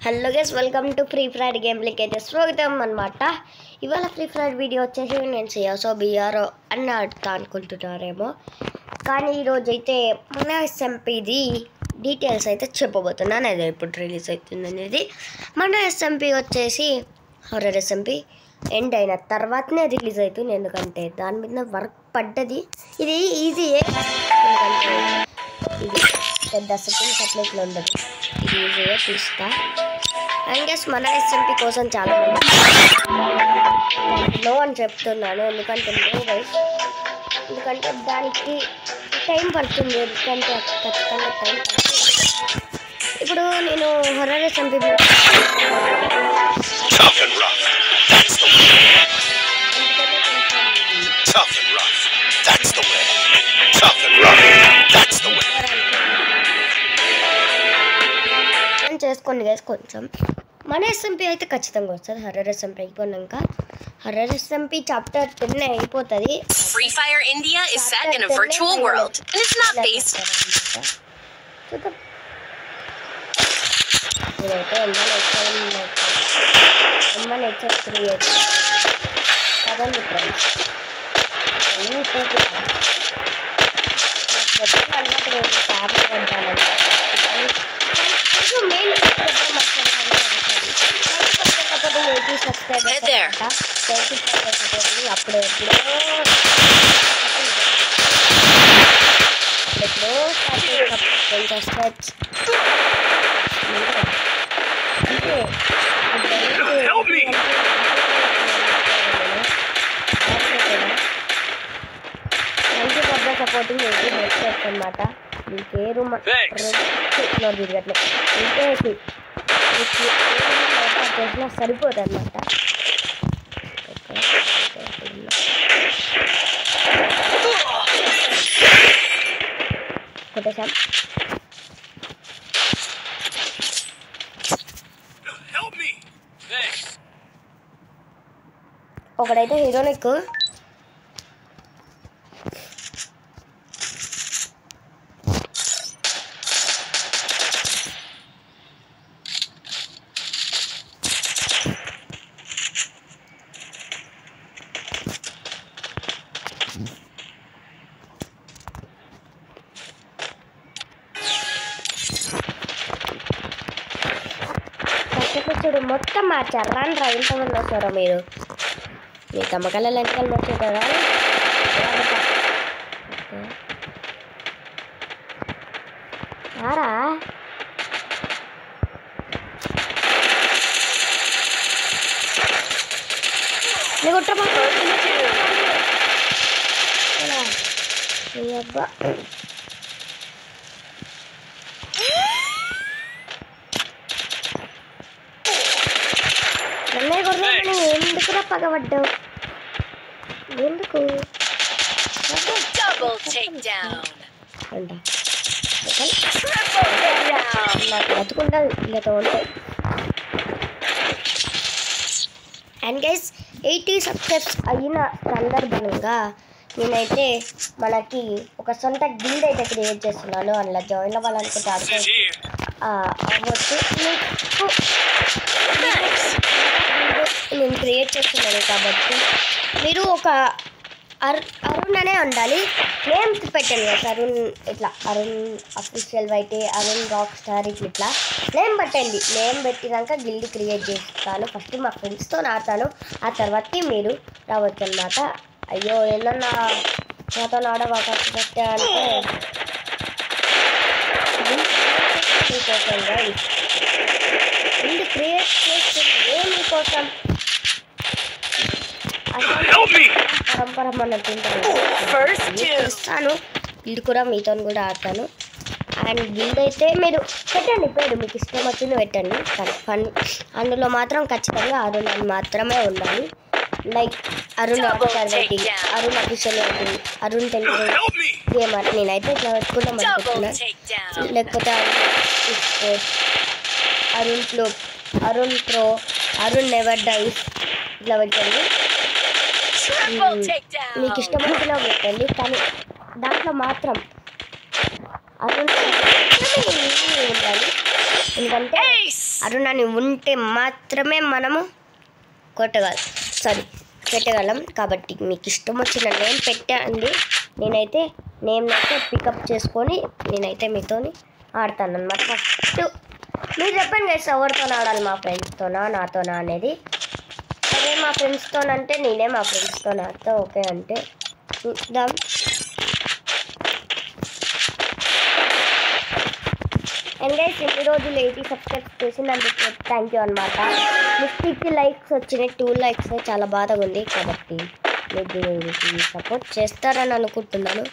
Hello guys welcome to free fire game ప్లేకి అయితే స్వాగతం అన్నమాట. ఇవాళ ఫ్రీ ఫైర్ వీడియో వచ్చేసి నేను సియాసో బిఆర్ అని ఆడుతా అనుకుంటున్నారేమో, కానీ ఈరోజు అయితే మన ఎస్ఎంపీది డీటెయిల్స్ అయితే చెప్పబోతున్నాను. అదే ఇప్పుడు రిలీజ్ అవుతుంది అనేది. మన ఎస్ఎంపీ వచ్చేసి హారర్ ఎస్ఎంపీ ఎండ్ అయిన తర్వాతనే రిలీజ్ అవుతుంది, ఎందుకంటే దాని మీద వర్క్ పడ్డది. ఇది ఈజీయే, ఎందుకంటే ఇది పెద్ద సెట్టింగ్స్ అట్లా ఇట్లా ఉండదు, ఇది ఈజీగా తీస్తా. అండ్ గెస్ మన ఎస్ఎంపీ కోసం చాలా మంది నో అని చెప్తున్నాను, ఎందుకంటే ఎందుకంటే దానికి టైం పడుతుంది, ఎందుకంటే ఖచ్చితంగా టైం పడుతుంది. ఇప్పుడు నేను హర్రర్ ఎస్ఎంపీ చేసుకోండి గైస్. కొంచెం మన ఎస్ఎంపీ అయితే ఖచ్చితంగా వస్తుంది. హర్రర్ ఎస్ఎంపీ అయిపోయినాక హర్రర్ ఎస్ఎంపీ చాప్టర్ 10 అయిపోతుంది. Free Fire India is set in a virtual world and it's not based. నేనైతే అదండి ఫ్రెండ్స్, సపోర్టింగ్ అనమాట. మీకు ఏ రూమ్ తిరగట్లేదు చేసినా సరిపోతుంది అనమాట. కొట్టేసాం. ఒకడైతే హీరోనిక్ చూడు మొత్తం మార్చారు. రాను రా, ఇంతమంది వస్తారా మీరు? మీ తమ్మకాల లెక్కలు వచ్చేటారా? రారా అబ్బా ఎందుకురా పగబడ్డావు? ఎందుకు నాకు బతుకుంటుంది వీళ్ళతో ఉంటే. అండ్ గైస్ 80 సబ్స్క్రైబ్స్ అయిన సందర్భంగా నేనైతే మనకి ఒక సొంత గిల్డ్ అయితే క్రియేట్ చేస్తున్నాను. అందులో జాయిన్ అవ్వాలనుకుంటే అవ్వచ్చు. నేను క్రియేట్ చేస్తున్నాను కాబట్టి మీరు ఒక అరుణ్ అనే ఉండాలి. నేమ్ పెట్టండి కదా, అరుణ్ ఇట్లా అరుణ్ అఫీషియల్ అయితే అరుణ్ రాక్ స్టార్ ఇట్లా నేమ్ పెట్టండి. నేమ్ పెట్టినాక గిల్డ్ క్రియేట్ చేస్తాను. ఫస్ట్ మా ఫ్రెండ్స్తో ఆడతాను, ఆ తర్వాత మీరు రావచ్చు అన్నమాట. అయ్యో ఏమన్నా నాతో ఆడవాకంటే అంటే గిల్డ్ క్రియేట్ చేస్తుంది మీకోసం. పరంపరం అన్నట్టుంటాను. గిల్డ్ కూడా మీతో కూడా ఆడతాను. అండ్ గిల్డ్ అయితే మీరు పెట్టండి, పేరు మీకు ఇష్టం వచ్చింది పెట్టండి. కానీ అందులో మాత్రం ఖచ్చితంగా అరుణ్ అని మాత్రమే ఉండాలి. లైక్ అరుణ్ ఆఫీసర్వేటి, అరుణ్ అఫీషియల్ అరుణ్ తెలుగు గేమర్ నేనైతే ఇట్లా పెట్టుకుందాం అనుకుంటున్నాను. లేకపోతే Arun flow, Arun pro, Arun never dies ఇట్లా పెట్టండి. మీకు ఇష్టమైనలా పెట్టండి, కానీ దాంట్లో మాత్రం అరుణ్ ఉండాలి. ఎందుకంటే అరుణాని ఉంటే మాత్రమే మనము పెట్టగలం. కాబట్టి మీకు ఇష్టం వచ్చిన నేమ్ పెట్టండి. నేనైతే నేమ్ అయితే పికప్ చేసుకొని నేనైతే మీతోని ఆడతాను అన్నమాట. ఫస్ట్ మీరు చెప్పండి గైస్, ఎవరితో ఆడాలి, మా ఫ్రెండ్స్తోనా నాతోనా అనేది. అదే మా ఫ్రెండ్స్తోనంటే నేనే మా ఫ్రెండ్స్తో ఆడితే ఓకే అంటే చూద్దాం. అండ్ గైస్ ఇన్ని రోజులు 80 సబ్స్క్రైబ్స్ చేసినందుకు థ్యాంక్ యూ అనమాట. 50 లైక్స్ వచ్చినాయి, 2 లైక్స్ చాలా బాధగా ఉంది. కాబట్టి మీరు దీనికి సపోర్ట్ చేస్తారని అనుకుంటున్నాను.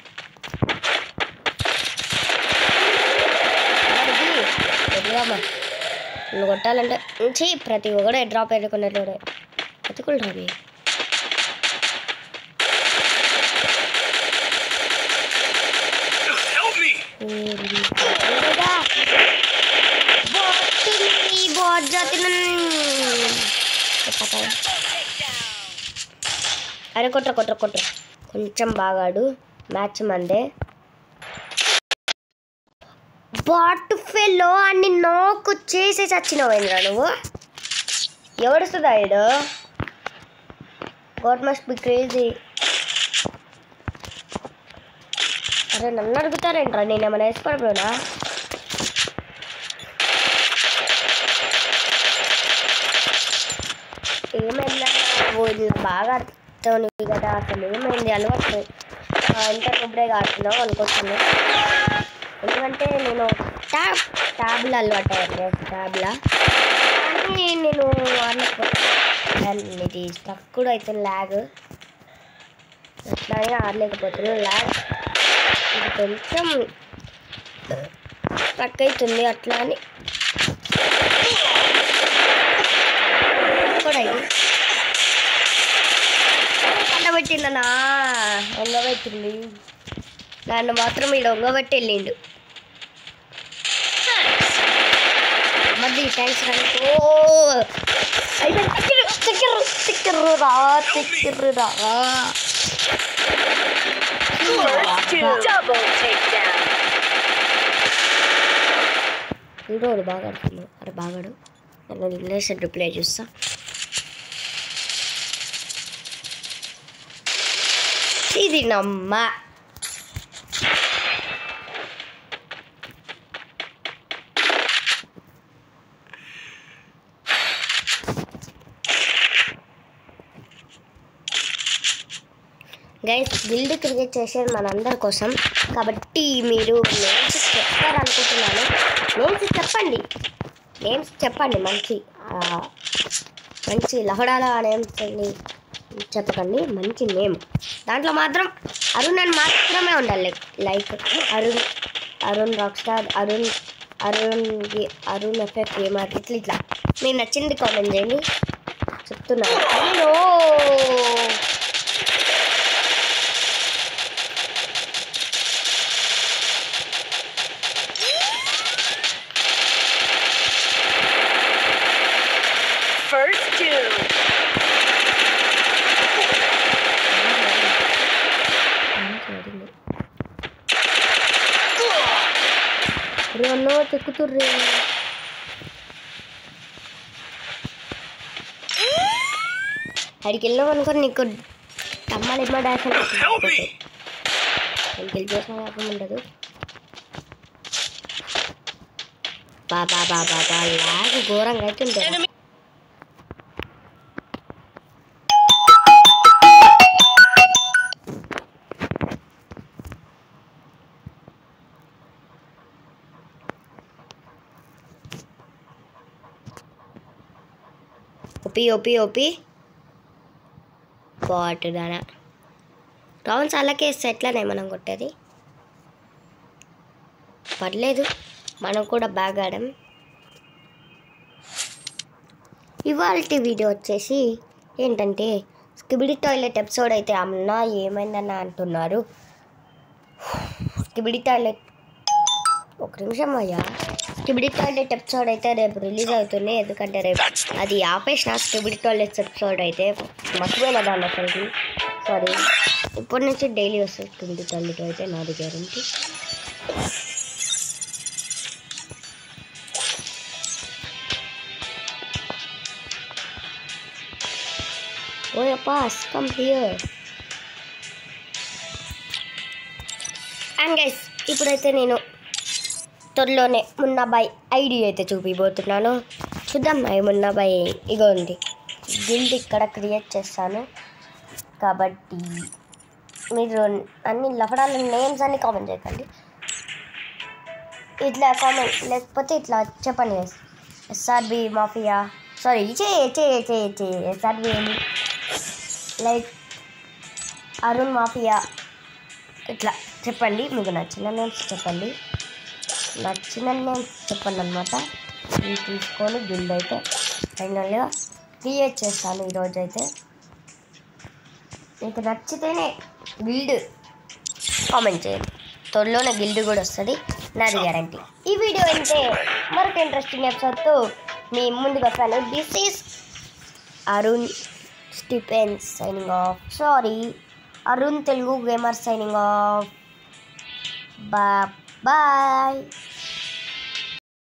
నువ్వు కొట్టాలంటే నుంచి ప్రతి ఒక్కడు డ్రాప్ ఎదుర్కొన్నట్టు బతుకులు రావి. బోట్ జాతి అరే కొట్ర కొంచెం బాగాడు. మ్యాచ్ మందే. బాట్ ఫెలో అన్ని నోకు చేసి చచ్చినవేంద్రా నువ్వు. ఎవడుస్తుందా ఇడు? God must be crazy. అరే నన్ను అడుగుతారేంట్రా, నేనేమైనా వేసుకోవడా? ఏమైందా నువ్వు ఇలా బాగా ఆడుతావు కదా, అసలు ఏమైంది? అలవాటు ఇంత కొబ్బరే ఆడుతున్నావు అనుకుంటున్నాను. ఎందుకంటే నేను ట్యాబ్లో అలవాటు అయ్యాను. ట్యాబ్లో కానీ నేను ఇది స్టక్ కూడా అవుతుంది, ల్యాగ్. అట్లానే ఆడలేకపోతున్నాను, ల్యాగ్ ఇది కొంచెం స్టక్ అవుతుంది. అట్లా అని కూడా ఇది పండబెట్టిందనా వంగబెట్టింది నన్ను మాత్రం ఈడ వంగబెట్టి వెళ్ళిండు. మళ్ళీ థ్యాంక్స్ రా. హీరోడు బాగా ఆడుతున్నాడు. అరే బాగాడు. నేను ఇంగ్లీష్ రిప్లై చూస్తా. ఇది నమ్మ గైస్ గిల్డ్ క్రియేట్ చేసేది మనందరి కోసం. కాబట్టి మీరు నేమ్స్ చెప్తారనుకుంటున్నాను. నేమ్స్ చెప్పండి మంచి లహడాల నేమ్స్ చెప్పకండి. మంచి నేమ్ దాంట్లో మాత్రం అరుణ్ అని మాత్రమే ఉండాలి. Like Arun rock star, Arun effect gamer, ఇట్లా మీకు నచ్చింది కామెంట్ చేయండి. చెప్తున్నాను. First two. చెక్కుతుర్రే అడికి వెళ్ళాం అనుకో నీకు తమ్మాలి ఇమ్మ డాష్ గెలిచేసిన లాభం ఉండదు. బాబా లాగ్ ఘోరంగా అవుతుంది. ఓపి బాట్ దానా రౌండ్స్ అలాగే ఎట్లానే మనం కొట్టేది పర్లేదు, మనం కూడా బాగా ఆడాం. ఇవాళ వీడియో వచ్చేసి ఏంటంటే స్కిబిడి టాయిలెట్ ఎపిసోడ్ అయితే అన్నా ఏమైందన్నా అంటున్నారు. స్కిబిడి టాయిలెట్ ఒక నిమిషం అయ్యా. స్కిబిడి టాయిలెట్ ఎపిసోడ్ అయితే రేపు రిలీజ్ అవుతుంది. ఎందుకంటే రేపు అది ఆపేసిన స్కిబిడి టాయిలెట్స్ ఎపిసోడ్ అయితే మర్చిపోయిన దాన్ని అసలుకి. సారీ, ఇప్పటి నుంచి డైలీ వస్తుంది స్కిబిడి టాయిలెట్ అయితే నాది గ్యారంటీ. ఓ పాస్ కమ్ హియర్. అండ్ గైస్ ఇప్పుడైతే నేను త్వరలోనే మున్నాబాయ్ ఐడి అయితే చూపిపోతున్నాను. చూద్దాం మున్నాబాయ్ ఇగో ఉంది. గిల్డ్ ఇక్కడ క్రియేట్ చేస్తాను కాబట్టి మీరు అన్ని లఫడాల నేమ్స్ అన్ని కామెంట్ చేయకండి. ఇట్లా కామెంట్ లేకపోతే ఇట్లా చెప్పండి guys. SRB mafia sorry SRB ఏంటి లైక్ అరుణ్ మాఫియా ఇట్లా చెప్పండి. మీకు నచ్చిన నేమ్స్ చెప్పండి. అనమాట. ఇది తీసుకొని గిల్డ్ అయితే ఫైనల్గా క్రియేట్ చేస్తాను ఈరోజైతే. మీకు నచ్చితేనే గిల్డ్ కామెంట్ చేయండి. త్వరలోనే గిల్డ్ కూడా వస్తుంది, నాది గ్యారంటీ. ఈ వీడియో అయితే మరొక ఇంట్రెస్టింగ్ ఎపిసోడ్తో మీ ముందుకు వస్తాను. This is Arun Stephen signing off. Sorry, Arun Telugu gamer signing off. Bye.